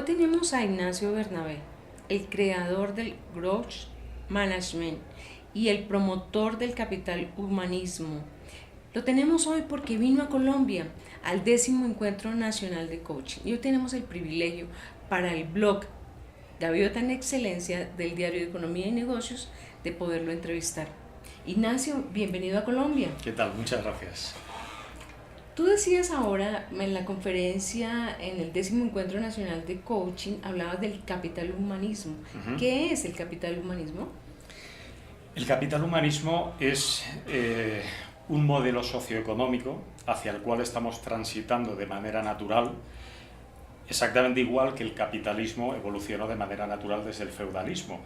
Hoy tenemos a Ignacio Bernabé, el creador del Growth Management y el promotor del capital humanismo. Lo tenemos hoy porque vino a Colombia al 10º Encuentro Nacional de Coaching. Y hoy tenemos el privilegio para el blog Gaviota en Excelencia del Diario de Economía y Negocios de poderlo entrevistar. Ignacio, bienvenido a Colombia. ¿Qué tal? Muchas gracias. Tú decías ahora en la conferencia, en el 10º Encuentro Nacional de Coaching, hablabas del capital humanismo. ¿Qué es el capital humanismo? El capital humanismo es un modelo socioeconómico hacia el cual estamos transitando de manera natural, exactamente igual que el capitalismo evolucionó de manera natural desde el feudalismo.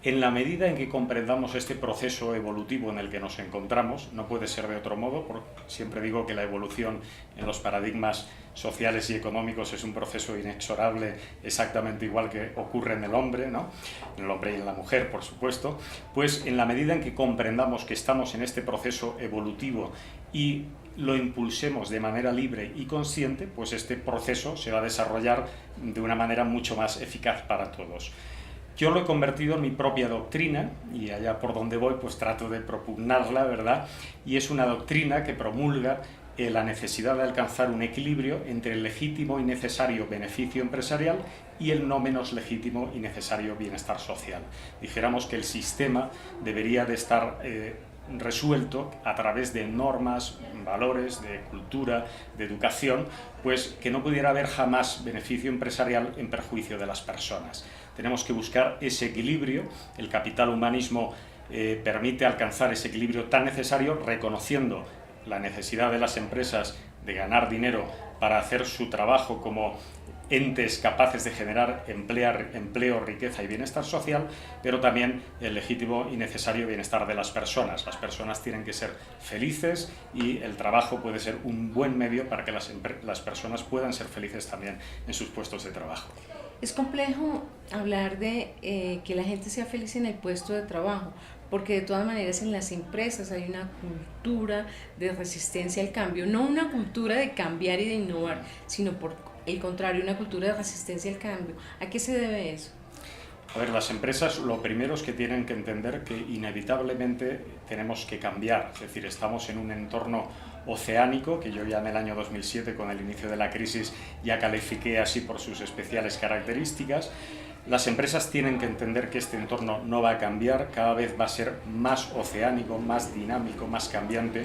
En la medida en que comprendamos este proceso evolutivo en el que nos encontramos, no puede ser de otro modo, porque siempre digo que la evolución en los paradigmas sociales y económicos es un proceso inexorable, exactamente igual que ocurre en el hombre, ¿no? En el hombre y en la mujer, por supuesto. Pues en la medida en que comprendamos que estamos en este proceso evolutivo y lo impulsemos de manera libre y consciente, pues este proceso se va a desarrollar de una manera mucho más eficaz para todos. Yo lo he convertido en mi propia doctrina y allá por donde voy pues trato de propugnarla, ¿verdad? Y es una doctrina que promulga la necesidad de alcanzar un equilibrio entre el legítimo y necesario beneficio empresarial y el no menos legítimo y necesario bienestar social. Dijéramos que el sistema debería de estar resuelto a través de normas, valores, de cultura, de educación, pues que no pudiera haber jamás beneficio empresarial en perjuicio de las personas. Tenemos que buscar ese equilibrio. El capital humanismo permite alcanzar ese equilibrio tan necesario, reconociendo la necesidad de las empresas de ganar dinero para hacer su trabajo como entes capaces de generar empleo, riqueza y bienestar social, pero también el legítimo y necesario bienestar de las personas. Las personas tienen que ser felices y el trabajo puede ser un buen medio para que las personas puedan ser felices también en sus puestos de trabajo. Es complejo hablar de que la gente sea feliz en el puesto de trabajo, porque de todas maneras en las empresas hay una cultura de resistencia al cambio, no una cultura de cambiar y de innovar, sino por el contrario, una cultura de resistencia al cambio. ¿A qué se debe eso? A ver, las empresas lo primero es que tienen que entender que inevitablemente tenemos que cambiar, es decir, estamos en un entorno oceánico, que yo ya en el año 2007, con el inicio de la crisis, ya califiqué así por sus especiales características. Las empresas tienen que entender que este entorno no va a cambiar, cada vez va a ser más oceánico, más dinámico, más cambiante,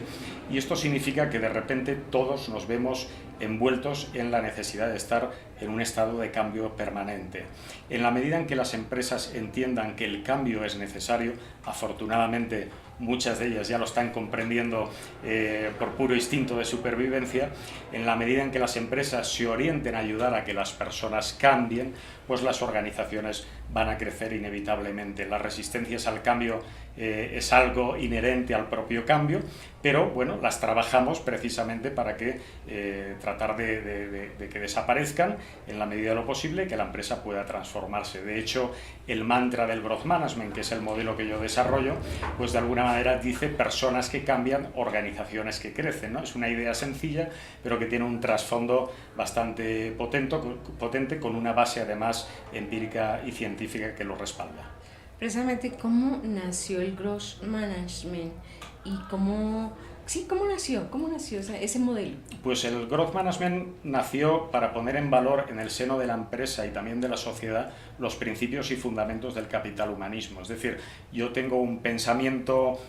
y esto significa que de repente todos nos vemos envueltos en la necesidad de estar en un estado de cambio permanente. En la medida en que las empresas entiendan que el cambio es necesario, afortunadamente muchas de ellas ya lo están comprendiendo por puro instinto de supervivencia, en la medida en que las empresas se orienten a ayudar a que las personas cambien, pues las organizaciones van a crecer inevitablemente. Las resistencias al cambio es algo inherente al propio cambio, pero bueno, las trabajamos precisamente para que tratar de que desaparezcan en la medida de lo posible, que la empresa pueda transformarse. De hecho, el mantra del Growth Management, que es el modelo que yo desarrollo, pues de alguna manera dice personas que cambian, organizaciones que crecen, ¿no? Es una idea sencilla, pero que tiene un trasfondo bastante potente con una base además empírica y científica que lo respalda. Precisamente, ¿cómo nació el Growth Management y cómo nació ese modelo? Pues el Growth Management nació para poner en valor en el seno de la empresa y también de la sociedad los principios y fundamentos del capital humanismo. Es decir, yo tengo un pensamiento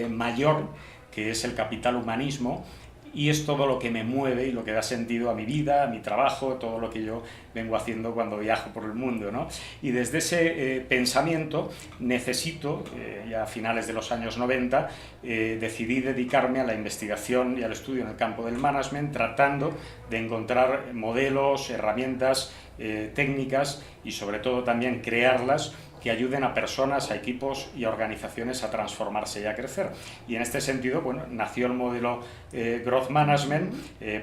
mayor, que es el capital humanismo, y es todo lo que me mueve y lo que da sentido a mi vida, a mi trabajo, todo lo que yo vengo haciendo cuando viajo por el mundo, ¿no? Y desde ese pensamiento necesito, ya a finales de los años 90, decidí dedicarme a la investigación y al estudio en el campo del management, tratando de encontrar modelos, herramientas, técnicas y sobre todo también crearlas que ayuden a personas, a equipos y a organizaciones a transformarse y a crecer. Y en este sentido, bueno, nació el modelo Growth Management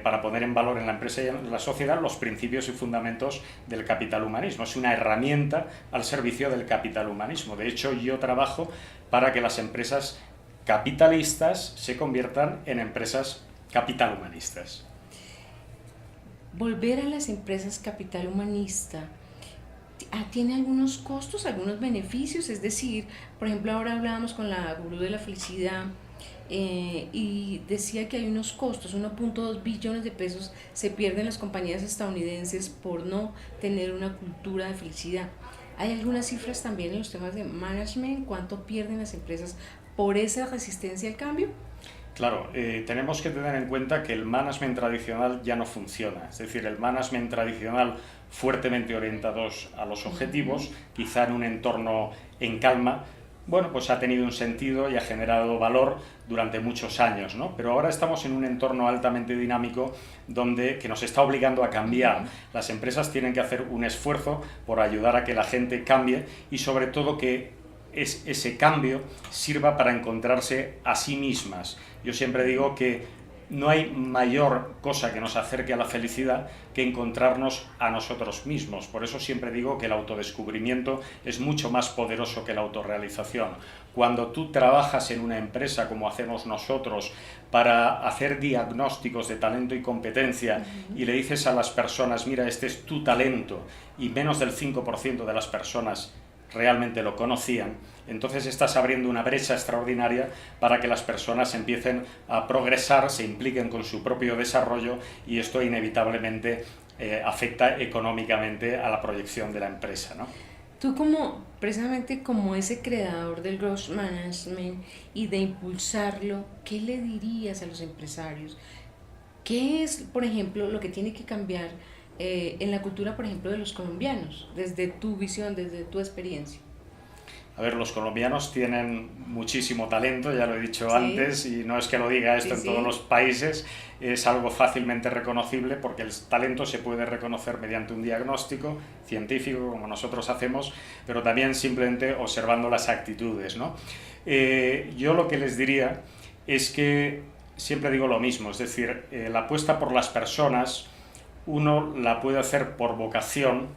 para poner en valor en la empresa y en la sociedad los principios y fundamentos del capital humanismo. Es una herramienta al servicio del capital humanismo. De hecho, yo trabajo para que las empresas capitalistas se conviertan en empresas capital humanistas. volver a las empresas capital humanista tiene algunos costos, algunos beneficios, es decir, por ejemplo, ahora hablábamos con la gurú de la felicidad y decía que hay unos costos, 1.2 billones de pesos se pierden las compañías estadounidenses por no tener una cultura de felicidad. ¿Hay algunas cifras también en los temas de management? ¿Cuánto pierden las empresas por esa resistencia al cambio? Claro, tenemos que tener en cuenta que el management tradicional ya no funciona. Es decir, el management tradicional fuertemente orientados a los objetivos, quizá en un entorno en calma, bueno, pues ha tenido un sentido y ha generado valor durante muchos años, ¿no? Pero ahora estamos en un entorno altamente dinámico que nos está obligando a cambiar. Las empresas tienen que hacer un esfuerzo por ayudar a que la gente cambie y sobre todo que ese cambio sirva para encontrarse a sí mismas. Yo siempre digo que no hay mayor cosa que nos acerque a la felicidad que encontrarnos a nosotros mismos. Por eso siempre digo que el autodescubrimiento es mucho más poderoso que la autorrealización. Cuando tú trabajas en una empresa, como hacemos nosotros, para hacer diagnósticos de talento y competencia y le dices a las personas, mira, este es tu talento, y menos del 5% de las personas realmente lo conocían, entonces estás abriendo una brecha extraordinaria para que las personas empiecen a progresar, se impliquen con su propio desarrollo y esto inevitablemente afecta económicamente a la proyección de la empresa, ¿no? Tú precisamente como ese creador del growth management y de impulsarlo, ¿qué le dirías a los empresarios? ¿Qué es, por ejemplo, lo que tiene que cambiar en la cultura, por ejemplo, de los colombianos, desde tu visión, desde tu experiencia? A ver, los colombianos tienen muchísimo talento, ya lo he dicho antes, y no es que lo diga esto en todos los países, es algo fácilmente reconocible porque el talento se puede reconocer mediante un diagnóstico científico, como nosotros hacemos, pero también simplemente observando las actitudes, ¿no? Yo lo que les diría es que siempre digo lo mismo, es decir, la apuesta por las personas, uno la puede hacer por vocación,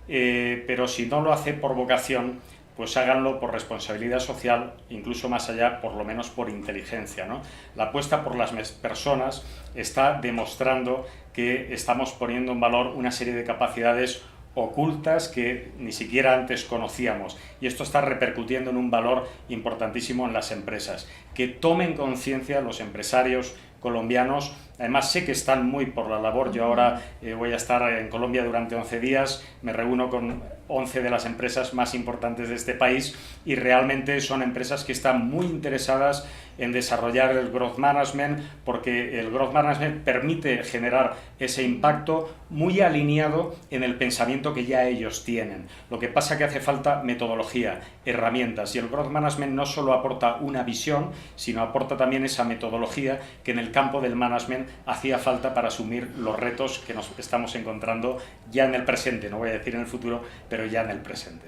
pero si no lo hace por vocación, pues háganlo por responsabilidad social, incluso más allá, por lo menos por inteligencia, ¿no? La apuesta por las personas está demostrando que estamos poniendo en valor una serie de capacidades ocultas que ni siquiera antes conocíamos, y esto está repercutiendo en un valor importantísimo en las empresas. Que tomen conciencia los empresarios colombianos. Además sé que están muy por la labor. Yo ahora voy a estar en Colombia durante 11 días, me reúno con 11 de las empresas más importantes de este país y realmente son empresas que están muy interesadas en desarrollar el growth management, porque el growth management permite generar ese impacto muy alineado en el pensamiento que ya ellos tienen. Lo que pasa que hace falta metodología, herramientas, y el growth management no solo aporta una visión, sino aporta también esa metodología que en el campo del management hacía falta para asumir los retos que nos estamos encontrando ya en el presente, no voy a decir en el futuro, pero ya en el presente.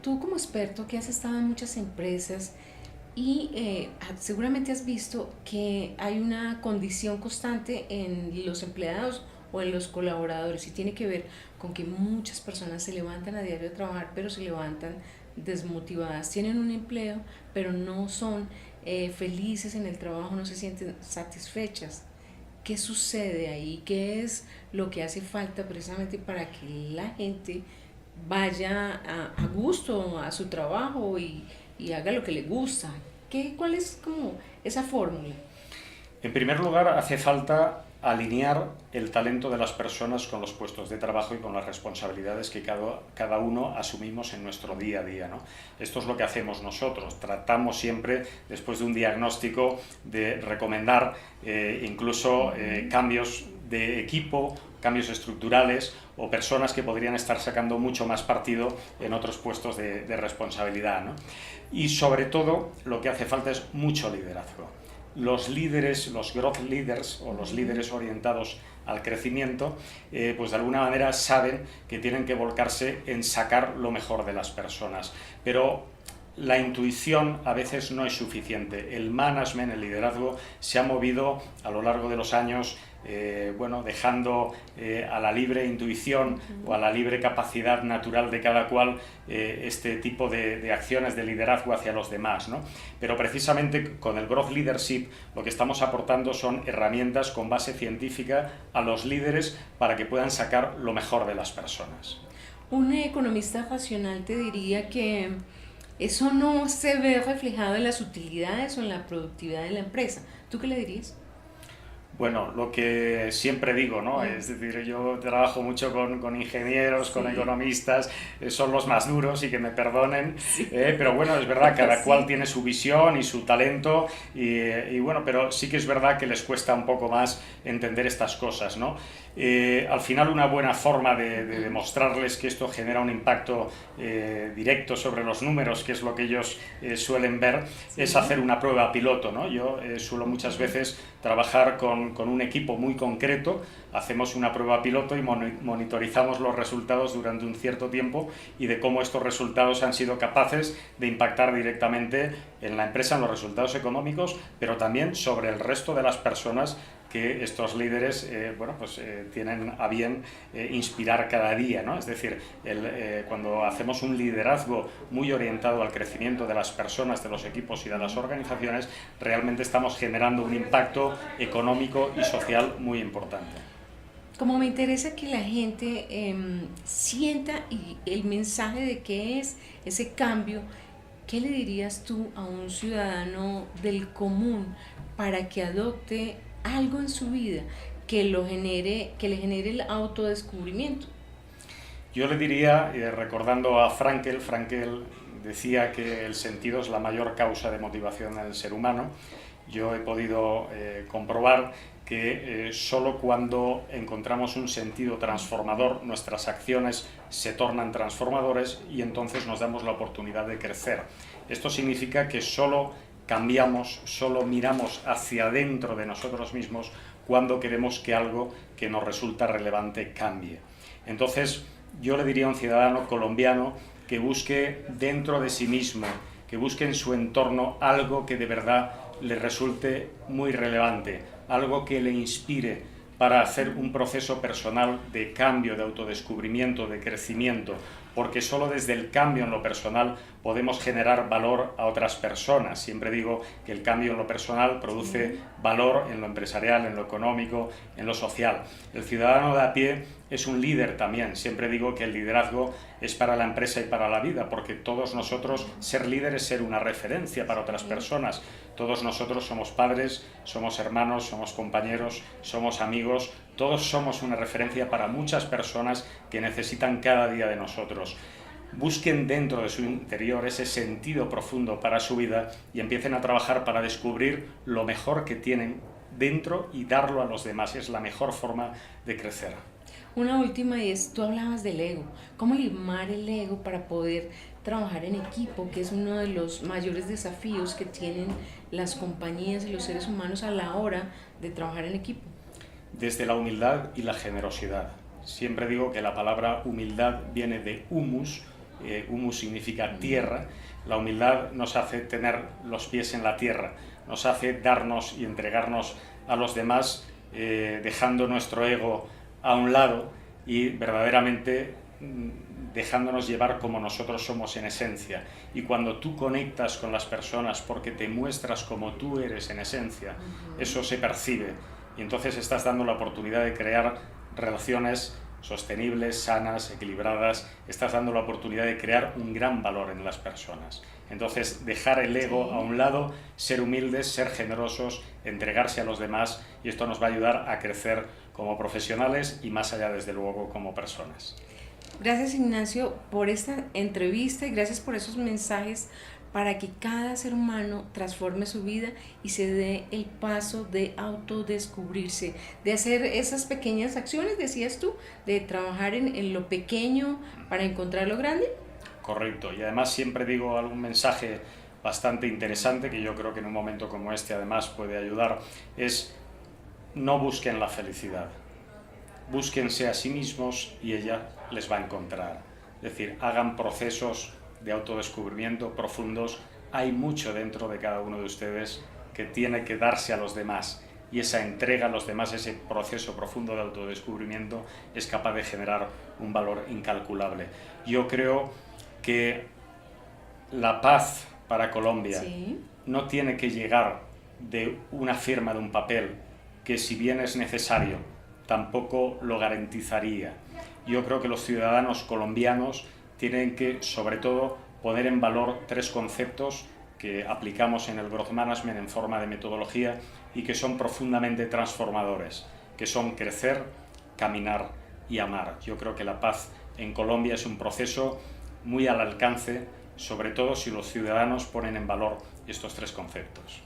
Tú como experto que has estado en muchas empresas y seguramente has visto que hay una condición constante en los empleados o en los colaboradores y tiene que ver con que muchas personas se levantan a diario a trabajar, pero se levantan desmotivadas, tienen un empleo, pero no son felices en el trabajo, no se sienten satisfechas. ¿Qué sucede ahí? ¿Qué es lo que hace falta precisamente para que la gente vaya a gusto a su trabajo y haga lo que le gusta? ¿Cuál es como esa fórmula? En primer lugar, hace falta alinear el talento de las personas con los puestos de trabajo y con las responsabilidades que cada uno asumimos en nuestro día a día, ¿no? Esto es lo que hacemos nosotros. Tratamos siempre, después de un diagnóstico, de recomendar incluso cambios de equipo, cambios estructurales o personas que podrían estar sacando mucho más partido en otros puestos de responsabilidad, ¿no? Y sobre todo, lo que hace falta es mucho liderazgo. Los líderes, los growth leaders o los líderes orientados al crecimiento, pues de alguna manera saben que tienen que volcarse en sacar lo mejor de las personas. Pero la intuición a veces no es suficiente. El management, el liderazgo, se ha movido a lo largo de los años, bueno, dejando a la libre intuición o a la libre capacidad natural de cada cual este tipo de acciones de liderazgo hacia los demás, ¿no? Pero precisamente con el Growth Leadership lo que estamos aportando son herramientas con base científica a los líderes para que puedan sacar lo mejor de las personas. Un economista racional te diría que eso no se ve reflejado en las utilidades o en la productividad de la empresa. ¿Tú qué le dirías? Bueno, lo que siempre digo, ¿no? Es decir, yo trabajo mucho con ingenieros, con economistas, son los más duros y que me perdonen, pero bueno, es verdad, cada cual tiene su visión y su talento y bueno, pero sí que es verdad que les cuesta un poco más entender estas cosas, ¿no? Al final una buena forma de demostrarles que esto genera un impacto directo sobre los números, que es lo que ellos suelen ver, es hacer una prueba piloto, ¿no? Yo suelo muchas veces trabajar con un equipo muy concreto, hacemos una prueba piloto y monitorizamos los resultados durante un cierto tiempo y de cómo estos resultados han sido capaces de impactar directamente en la empresa, en los resultados económicos, pero también sobre el resto de las personas que estos líderes tienen a bien inspirar cada día, ¿no? Es decir, cuando hacemos un liderazgo muy orientado al crecimiento de las personas, de los equipos y de las organizaciones, realmente estamos generando un impacto económico y social muy importante. Como me interesa que la gente sienta el mensaje de qué es ese cambio, ¿qué le dirías tú a un ciudadano del común para que adopte algo en su vida que le genere el autodescubrimiento? Yo le diría, recordando a Frankel decía que el sentido es la mayor causa de motivación en el ser humano. Yo he podido comprobar que solo cuando encontramos un sentido transformador, nuestras acciones se tornan transformadores y entonces nos damos la oportunidad de crecer. Esto significa que solo cambiamos, solo miramos hacia adentro de nosotros mismos cuando queremos que algo que nos resulta relevante cambie. Entonces, yo le diría a un ciudadano colombiano que busque dentro de sí mismo, que busque en su entorno algo que de verdad le resulte muy relevante, algo que le inspire para hacer un proceso personal de cambio, de autodescubrimiento, de crecimiento, porque solo desde el cambio en lo personal podemos generar valor a otras personas. Siempre digo que el cambio en lo personal produce valor en lo empresarial, en lo económico, en lo social. El ciudadano de a pie es un líder también. Siempre digo que el liderazgo es para la empresa y para la vida, porque todos nosotros, ser líder es ser una referencia para otras personas. Todos nosotros somos padres, somos hermanos, somos compañeros, somos amigos, todos somos una referencia para muchas personas que necesitan cada día de nosotros. Busquen dentro de su interior ese sentido profundo para su vida y empiecen a trabajar para descubrir lo mejor que tienen dentro y darlo a los demás. Es la mejor forma de crecer. Una última es, tú hablabas del ego. ¿Cómo limar el ego para poder trabajar en equipo, que es uno de los mayores desafíos que tienen las compañías y los seres humanos a la hora de trabajar en equipo? Desde la humildad y la generosidad. Siempre digo que la palabra humildad viene de humus. Humus significa tierra. La humildad nos hace tener los pies en la tierra, nos hace darnos y entregarnos a los demás, dejando nuestro ego a un lado y verdaderamente dejándonos llevar como nosotros somos en esencia. Y cuando tú conectas con las personas porque te muestras como tú eres en esencia, eso se percibe y entonces estás dando la oportunidad de crear relaciones sostenibles, sanas, equilibradas, estás dando la oportunidad de crear un gran valor en las personas. Entonces, dejar el ego a un lado, ser humildes, ser generosos, entregarse a los demás, y esto nos va a ayudar a crecer como profesionales y más allá, desde luego, como personas. Gracias, Ignacio, por esta entrevista y gracias por esos mensajes para que cada ser humano transforme su vida y se dé el paso de autodescubrirse, de hacer esas pequeñas acciones, decías tú, de trabajar en lo pequeño para encontrar lo grande. Correcto, y además siempre digo algún mensaje bastante interesante que yo creo que en un momento como este además puede ayudar, es: no busquen la felicidad, búsquense a sí mismos y ella les va a encontrar. Es decir, hagan procesos de autodescubrimiento profundos. Hay mucho dentro de cada uno de ustedes que tiene que darse a los demás, y esa entrega a los demás, ese proceso profundo de autodescubrimiento, es capaz de generar un valor incalculable. Yo creo que la paz para Colombia no tiene que llegar de una firma de un papel, que si bien es necesario, tampoco lo garantizaría. Yo creo que los ciudadanos colombianos tienen que, sobre todo, poner en valor 3 conceptos que aplicamos en el Growth Management en forma de metodología y que son profundamente transformadores, que son crecer, caminar y amar. Yo creo que la paz en Colombia es un proceso muy al alcance, sobre todo si los ciudadanos ponen en valor estos 3 conceptos.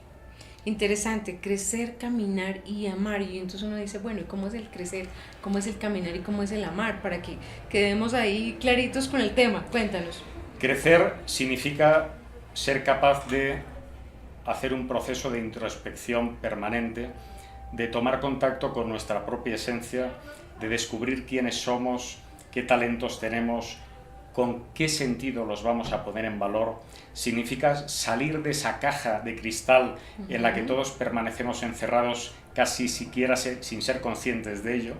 Interesante, crecer, caminar y amar. Y entonces uno dice, bueno, ¿y cómo es el crecer? ¿Cómo es el caminar? ¿Y cómo es el amar? Para que quedemos ahí claritos con el tema. Cuéntanos. Crecer significa ser capaz de hacer un proceso de introspección permanente, de tomar contacto con nuestra propia esencia, de descubrir quiénes somos, qué talentos tenemos, con qué sentido los vamos a poner en valor. Significa salir de esa caja de cristal en la que todos permanecemos encerrados casi siquiera sin ser conscientes de ello.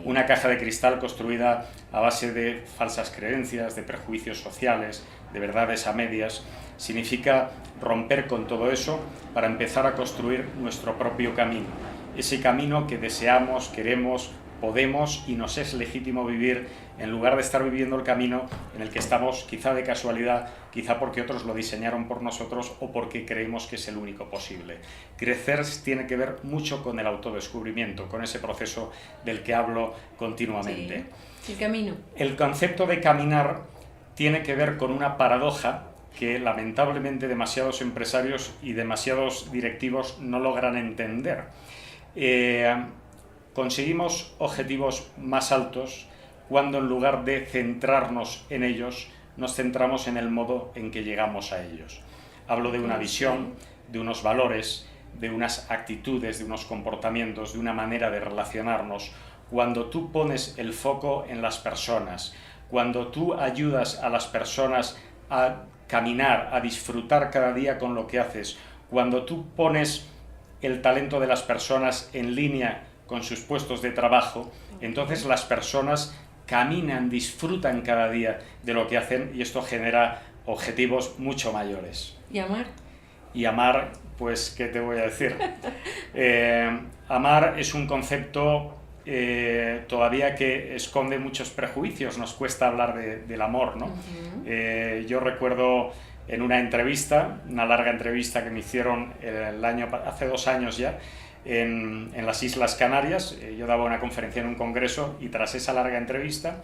Una caja de cristal construida a base de falsas creencias, de prejuicios sociales, de verdades a medias. Significa romper con todo eso para empezar a construir nuestro propio camino. Ese camino que deseamos, queremos, podemos y nos es legítimo vivir, en lugar de estar viviendo el camino en el que estamos, quizá de casualidad, quizá porque otros lo diseñaron por nosotros o porque creemos que es el único posible. Crecer tiene que ver mucho con el autodescubrimiento, con ese proceso del que hablo continuamente. Sí, el camino. El concepto de caminar tiene que ver con una paradoja que lamentablemente demasiados empresarios y demasiados directivos no logran entender. Conseguimos objetivos más altos cuando, en lugar de centrarnos en ellos, nos centramos en el modo en que llegamos a ellos. Hablo de una visión, de unos valores, de unas actitudes, de unos comportamientos, de una manera de relacionarnos. Cuando tú pones el foco en las personas, cuando tú ayudas a las personas a caminar, a disfrutar cada día con lo que haces, cuando tú pones el talento de las personas en línea con sus puestos de trabajo, entonces las personas caminan, disfrutan cada día de lo que hacen, y esto genera objetivos mucho mayores. ¿Y amar? Y amar, pues, ¿qué te voy a decir? Amar es un concepto todavía que esconde muchos prejuicios, nos cuesta hablar del amor, ¿no? Yo recuerdo en una entrevista, una larga entrevista que me hicieron hace 2 años ya, en las Islas Canarias. Yo daba una conferencia en un congreso y tras esa larga entrevista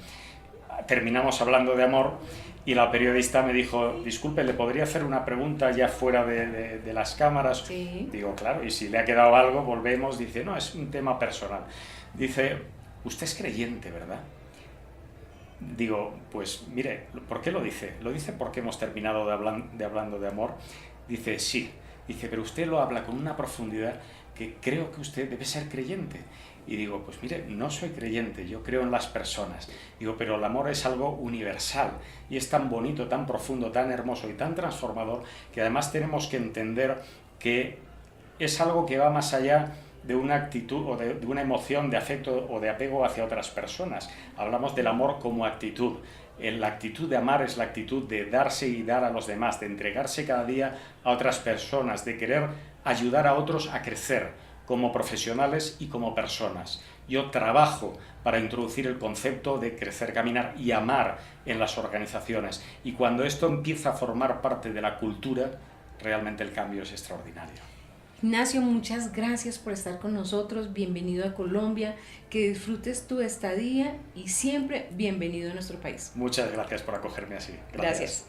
terminamos hablando de amor y la periodista me dijo, disculpe, ¿le podría hacer una pregunta ya fuera de las cámaras? Sí. Digo, claro, y si le ha quedado algo, volvemos. Dice, no, es un tema personal. Dice, usted es creyente, ¿verdad? Digo, pues mire, ¿por qué lo dice? Lo dice porque hemos terminado de hablando de amor. Dice, sí. Dice, pero usted lo habla con una profundidad que creo que usted debe ser creyente. Y digo, pues mire, no soy creyente, yo creo en las personas. Digo, pero el amor es algo universal y es tan bonito, tan profundo, tan hermoso y tan transformador que además tenemos que entender que es algo que va más allá de una actitud o de una emoción de afecto o de apego hacia otras personas. Hablamos del amor como actitud. La actitud de amar es la actitud de darse y dar a los demás, de entregarse cada día a otras personas, de querer ayudar a otros a crecer como profesionales y como personas. Yo trabajo para introducir el concepto de crecer, caminar y amar en las organizaciones. Y cuando esto empieza a formar parte de la cultura, realmente el cambio es extraordinario. Ignacio, muchas gracias por estar con nosotros. Bienvenido a Colombia. Que disfrutes tu estadía y siempre bienvenido a nuestro país. Muchas gracias por acogerme así. Gracias.